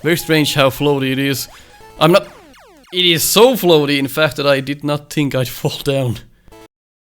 Very strange how floaty it is. It is so floaty, in fact, that I did not think I'd fall down.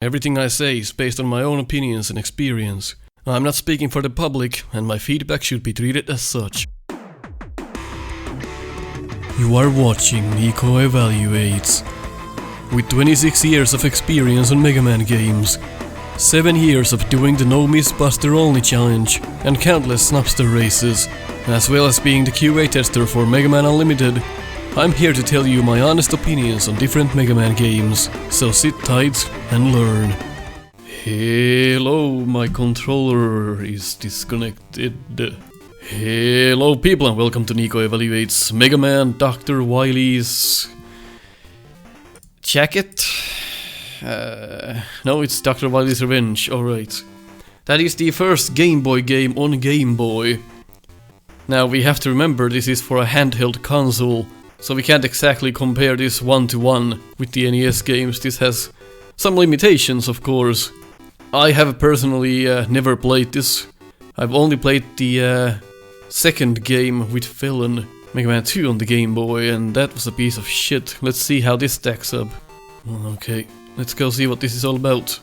Everything I say is based on my own opinions and experience. I'm not speaking for the public, and my feedback should be treated as such. You are watching Nico Evaluates. With 26 years of experience on Mega Man games, 7 years of doing the No Miss Buster Only challenge, and countless Snupster Races, as well as being the QA tester for Mega Man Unlimited, I'm here to tell you my honest opinions on different Mega Man games, so sit tight and learn. Hello, my controller is disconnected. Hello people and welcome to Nico Evaluates Mega Man Dr. Wily's jacket. No, it's Dr. Wily's Revenge, alright. That is the first Game Boy game on Game Boy. Now we have to remember this is for a handheld console, so we can't exactly compare this one-to-one with the NES games. This has some limitations, of course. I have personally never played this. I've only played the second game with Felon, Mega Man 2 on the Game Boy, and that was a piece of shit. Let's see how this stacks up. Okay, let's go see what this is all about.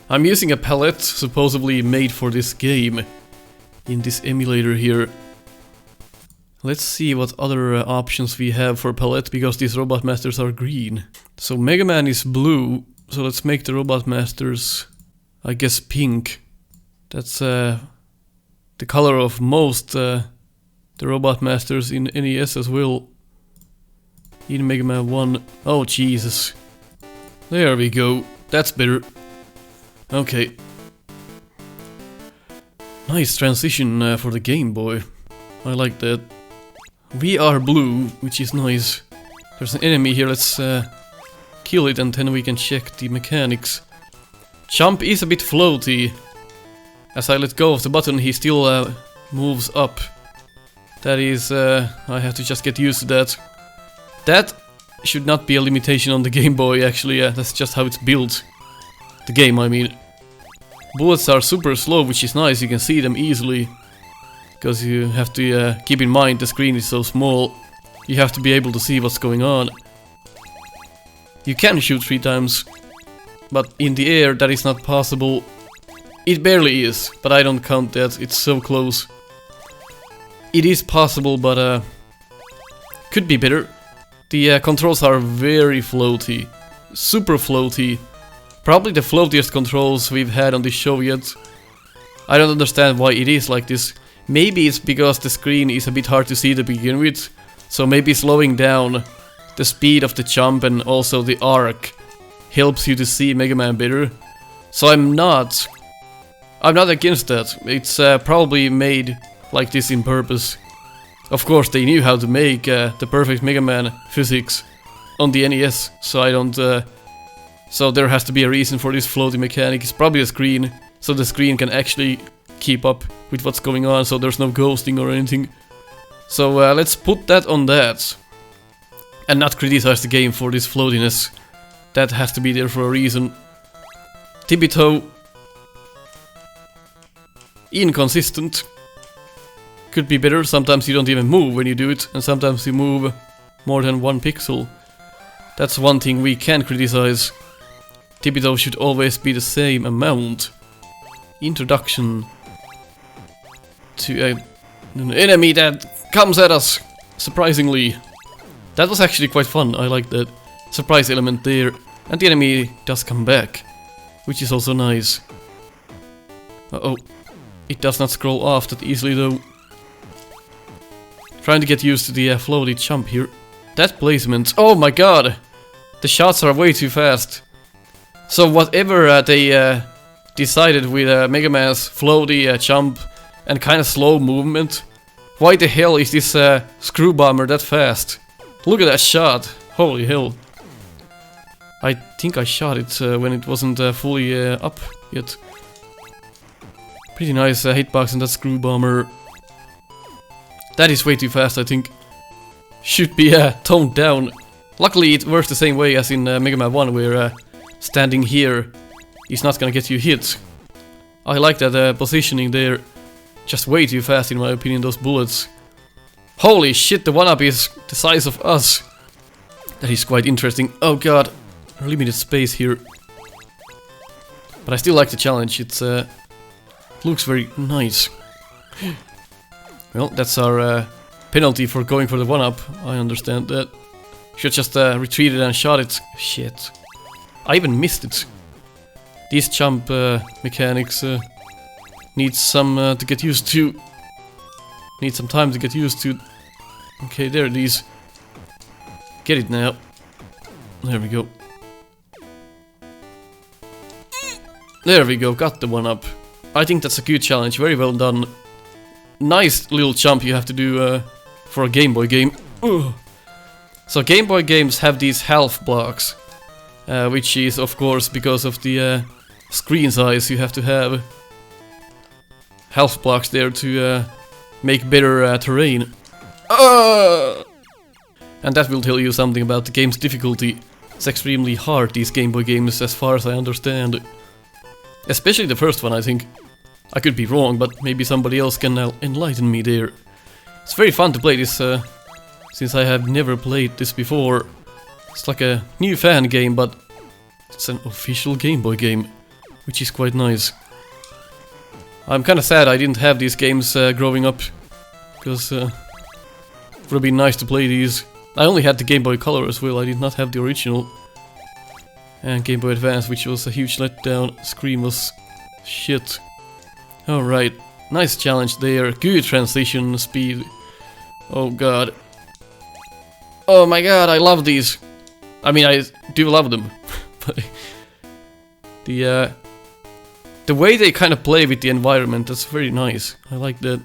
I'm using a palette supposedly made for this game in this emulator here. Let's see what other options we have for palette, because these Robot Masters are green. So Mega Man is blue, so let's make the Robot Masters, I guess, pink. That's the color of most the Robot Masters in NES as well. In Mega Man 1. Oh Jesus. There we go. That's better. Okay. Nice transition for the Game Boy. I like that. We are blue, which is nice. There's an enemy here, let's kill it and then we can check the mechanics. Jump is a bit floaty. As I let go of the button, he still moves up. That is, I have to just get used to that. That should not be a limitation on the Game Boy, actually. That's just how it's built. The game, I mean. Bullets are super slow, which is nice, you can see them easily. Because you have to keep in mind the screen is so small. You have to be able to see what's going on. You can shoot 3 times, but in the air that is not possible. It barely is, but I don't count that, it's so close. It is possible, but could be better. The controls are very floaty, super floaty. Probably the floatiest controls we've had on this show yet. I don't understand why it is like this. Maybe it's because the screen is a bit hard to see to begin with, so maybe slowing down the speed of the jump and also the arc helps you to see Mega Man better. So I'm not against that. It's probably made like this in purpose. Of course they knew how to make the perfect Mega Man physics on the NES, so I don't... so there has to be a reason for this floaty mechanic. It's probably a screen, so the screen can actually keep up with what's going on, so there's no ghosting or anything. So let's put that on that. And not criticize the game for this floatiness. That has to be there for a reason. Tippy-toe. Inconsistent. Could be better, sometimes you don't even move when you do it, and sometimes you move more than 1 pixel. That's one thing we can criticize. Tippy-toe should always be the same amount. Introduction to an enemy that comes at us, surprisingly. That was actually quite fun, I like that surprise element there. And the enemy does come back, which is also nice. Uh-oh, it does not scroll off that easily though. Trying to get used to the floaty jump here. That placement, oh my god! The shots are way too fast. So whatever they decided with Mega Man's floaty jump and kind of slow movement, why the hell is this screw bomber that fast? Look at that shot! Holy hell! I think I shot it when it wasn't fully up yet. Pretty nice hitbox on that screw bomber. That is way too fast, I think. Should be toned down. Luckily it works the same way as in Mega Man 1, where standing here is not gonna get you hit. I like that positioning there. Just way too fast in my opinion, those bullets. Holy shit, the 1-up is the size of us. That is quite interesting. Oh god, limited space here. But I still like the challenge, it looks very nice. Well, that's our penalty for going for the 1-up, I understand that. Should just retreated and shot it. Shit. I even missed it. These jump mechanics need some to get used to. Need some time to get used to. Okay, there it is. Get it now. There we go. There we go, got the 1-up. I think that's a good challenge, very well done. Nice little jump you have to do for a Game Boy game. Ugh. So Game Boy games have these health blocks, which is of course because of the screen size. You have to have health blocks there to make better terrain. And that will tell you something about the game's difficulty. It's extremely hard, these Game Boy games, as far as I understand. Especially the first one, I think. I could be wrong, but maybe somebody else can enlighten me there. It's very fun to play this, since I have never played this before. It's like a new fan game, but it's an official Game Boy game, which is quite nice. I'm kinda sad I didn't have these games growing up, because it would have been nice to play these. I only had the Game Boy Color as well, I did not have the original. And Game Boy Advance, which was a huge letdown. Screen was shit. Alright, nice challenge there, good transition speed. Oh god. Oh my god, I love these. I mean, I do love them. But the way they kind of play with the environment, that's very nice. I like that.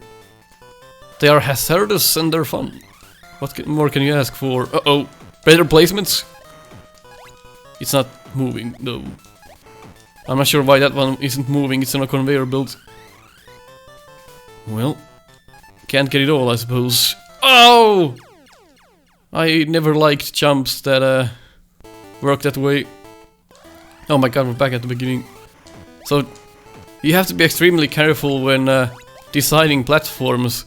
They are hazardous and they're fun. What more can you ask for? Uh-oh, better placements? It's not moving, though. I'm not sure why that one isn't moving, it's on a conveyor belt. Well, can't get it all, I suppose. Oh! I never liked jumps that work that way. Oh my god, we're back at the beginning. So, you have to be extremely careful when designing platforms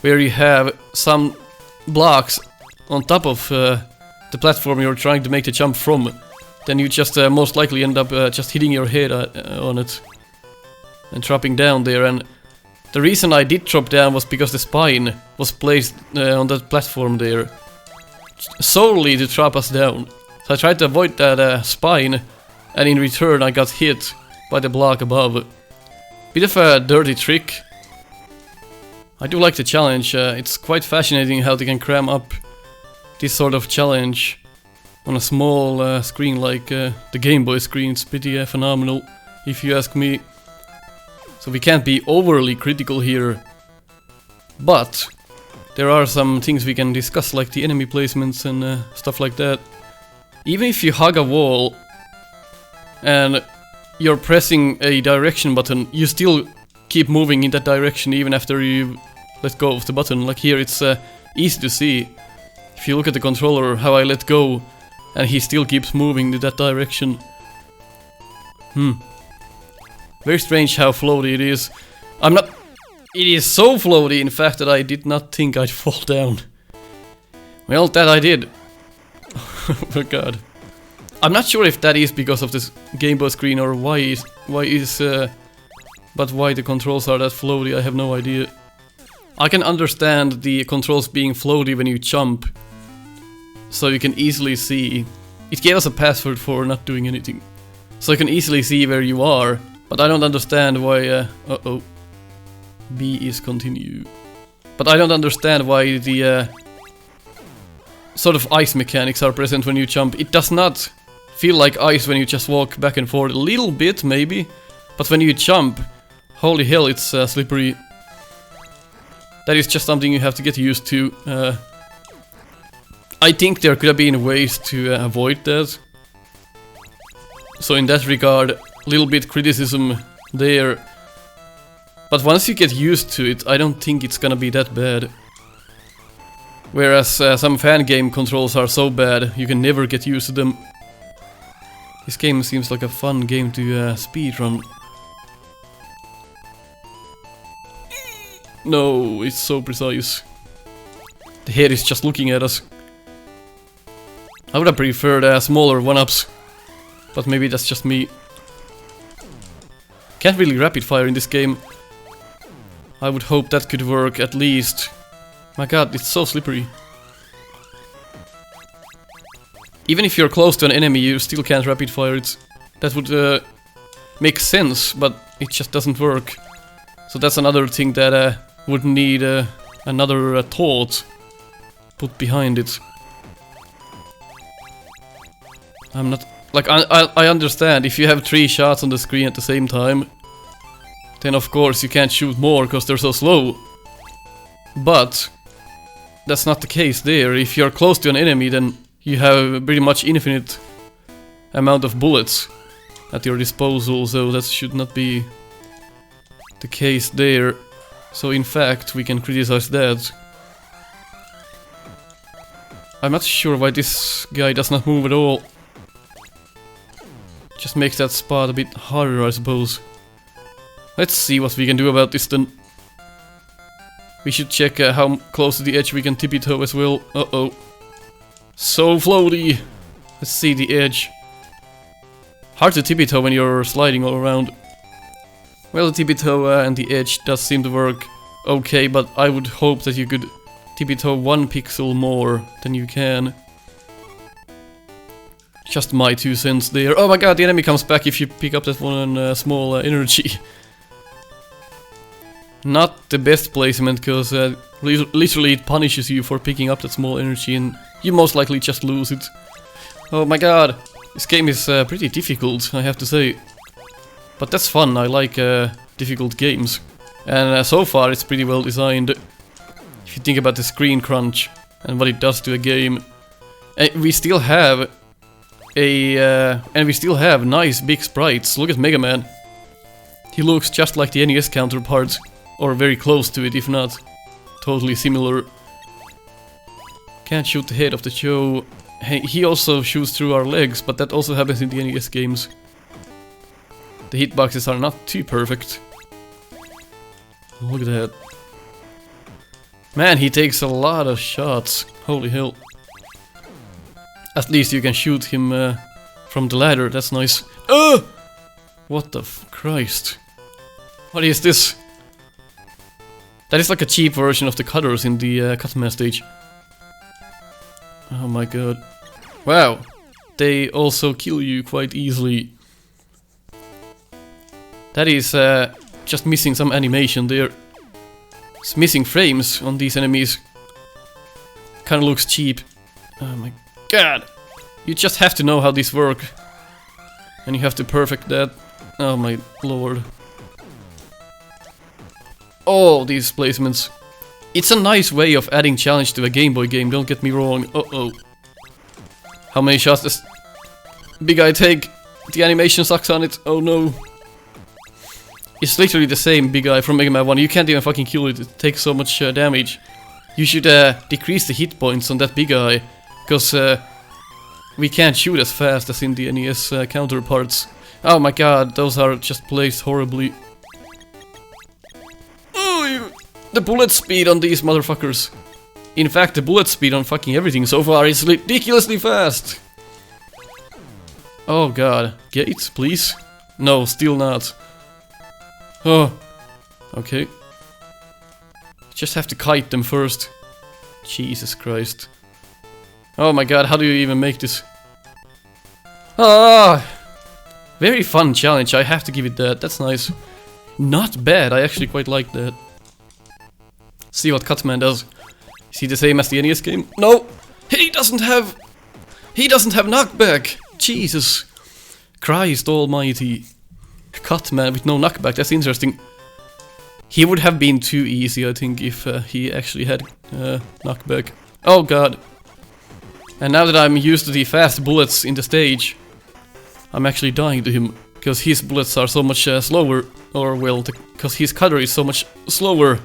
where you have some blocks on top of the platform you're trying to make the jump from. Then you just most likely end up just hitting your head on it and dropping down there. And the reason I did drop down was because the spine was placed on that platform there solely to drop us down. So I tried to avoid that spine, and in return I got hit by the block above. Bit of a dirty trick. I do like the challenge. It's quite fascinating how they can cram up this sort of challenge on a small screen like the Game Boy screen. It's pretty phenomenal, if you ask me. So we can't be overly critical here, but there are some things we can discuss, like the enemy placements and stuff like that. Even if you hug a wall and you're pressing a direction button, you still keep moving in that direction even after you let go of the button. Like here, it's easy to see. If you look at the controller, how I let go, and he still keeps moving in that direction. Very strange how floaty it is. It is so floaty, in fact, that I did not think I'd fall down. Well, that I did. Oh my god. I'm not sure if that is because of this Game Boy screen or why the controls are that floaty, I have no idea. I can understand the controls being floaty when you jump, so you can easily see. It gave us a password for not doing anything, so you can easily see where you are. But I don't understand why. B is continue. But I don't understand why the sort of ice mechanics are present when you jump. It does not feel like ice when you just walk back and forth. A little bit, maybe. But when you jump, holy hell, it's slippery. That is just something you have to get used to. I think there could have been ways to avoid that. So in that regard, a little bit criticism there. But once you get used to it, I don't think it's gonna be that bad. Whereas some fan game controls are so bad, you can never get used to them. This game seems like a fun game to speedrun. No, it's so precise. The head is just looking at us. I would have preferred smaller 1-ups. But maybe that's just me. Can't really rapid fire in this game. I would hope that could work at least. My god, it's so slippery. Even if you're close to an enemy, you still can't rapid fire it. That would make sense, but it just doesn't work. So that's another thing that would need another thought put behind it. I'm not... Like, I understand, if you have 3 shots on the screen at the same time, then of course you can't shoot more because they're so slow. But that's not the case there. If you're close to an enemy, then you have pretty much infinite amount of bullets at your disposal, so that should not be the case there. So in fact, we can criticize that. I'm not sure why this guy does not move at all. Just makes that spot a bit harder, I suppose. Let's see what we can do about this then. We should check how close to the edge we can tippy-toe as well. Uh-oh. So floaty! Let's see the edge. Hard to tippy-toe when you're sliding all around. Well, the tippy-toe and the edge does seem to work okay, but I would hope that you could tippy-toe 1 pixel more than you can. Just my 2 cents there. Oh my god, the enemy comes back if you pick up that one small energy. Not the best placement, because literally it punishes you for picking up that small energy and you most likely just lose it. Oh my god, this game is pretty difficult, I have to say. But that's fun, I like difficult games. And so far it's pretty well designed. If you think about the screen crunch and what it does to a game. We still have nice big sprites. Look at Mega Man. He looks just like the NES counterparts. Or very close to it, if not totally similar. Can't shoot the head of the show. Hey, he also shoots through our legs, but that also happens in the NES games. The hitboxes are not too perfect. Look at that. Man, he takes a lot of shots. Holy hell. At least you can shoot him from the ladder, that's nice. What the Christ. What is this? That is like a cheap version of the cutters in the Cutman stage. Oh my god. Wow. They also kill you quite easily. That is just missing some animation there. It's missing frames on these enemies. Kinda looks cheap. Oh my god. You just have to know how these work. And you have to perfect that. Oh my lord. Oh, these placements. It's a nice way of adding challenge to a Game Boy game, don't get me wrong. Uh-oh. How many shots does big guy take? The animation sucks on it. Oh no. It's literally the same big guy from Mega Man 1. You can't even fucking kill it. It takes so much damage. You should decrease the hit points on that big guy. Because we can't shoot as fast as in the NES counterparts. Oh my god, those are just placed horribly. The bullet speed on these motherfuckers. In fact, the bullet speed on fucking everything so far is ridiculously fast. Oh god. Gates, please? No, still not. Oh. Okay. Just have to kite them first. Jesus Christ. Oh my god, how do you even make this? Ah! Very fun challenge, I have to give it that. That's nice. Not bad, I actually quite like that. See what Cutman does. Is he the same as the NES game? No! He doesn't have knockback! Jesus Christ almighty. Cutman with no knockback, that's interesting. He would have been too easy, I think, if he actually had knockback. Oh god. And now that I'm used to the fast bullets in the stage, I'm actually dying to him. Because his bullets are so much slower. Or well, because his cutter is so much slower.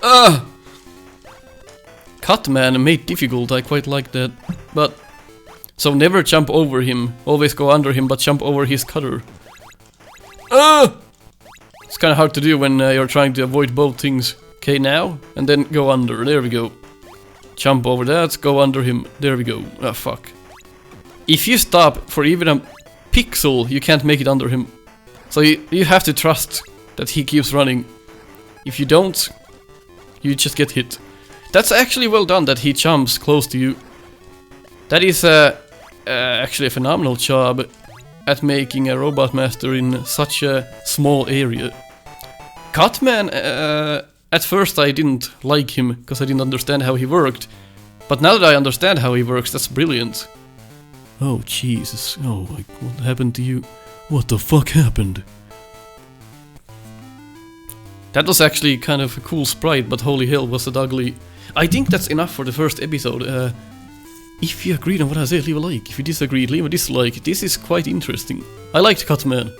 Ah! Cutman made difficult, I quite like that. But, so never jump over him, always go under him, but jump over his cutter. Ah! It's kinda hard to do when you're trying to avoid both things. Okay, now, and then go under, there we go. Jump over that, go under him. There we go. Ah, fuck. If you stop for even a pixel, you can't make it under him. So you have to trust that he keeps running. If you don't, you just get hit. That's actually well done that he jumps close to you. That is actually a phenomenal job at making a Robot Master in such a small area. Cutman, at first I didn't like him because I didn't understand how he worked. But now that I understand how he works, that's brilliant. Oh Jesus, oh, what happened to you? What the fuck happened? That was actually kind of a cool sprite, but holy hell was it ugly. I think that's enough for the first episode. If you agreed on what I said, leave a like. If you disagreed, leave a dislike. This is quite interesting. I liked Cutman.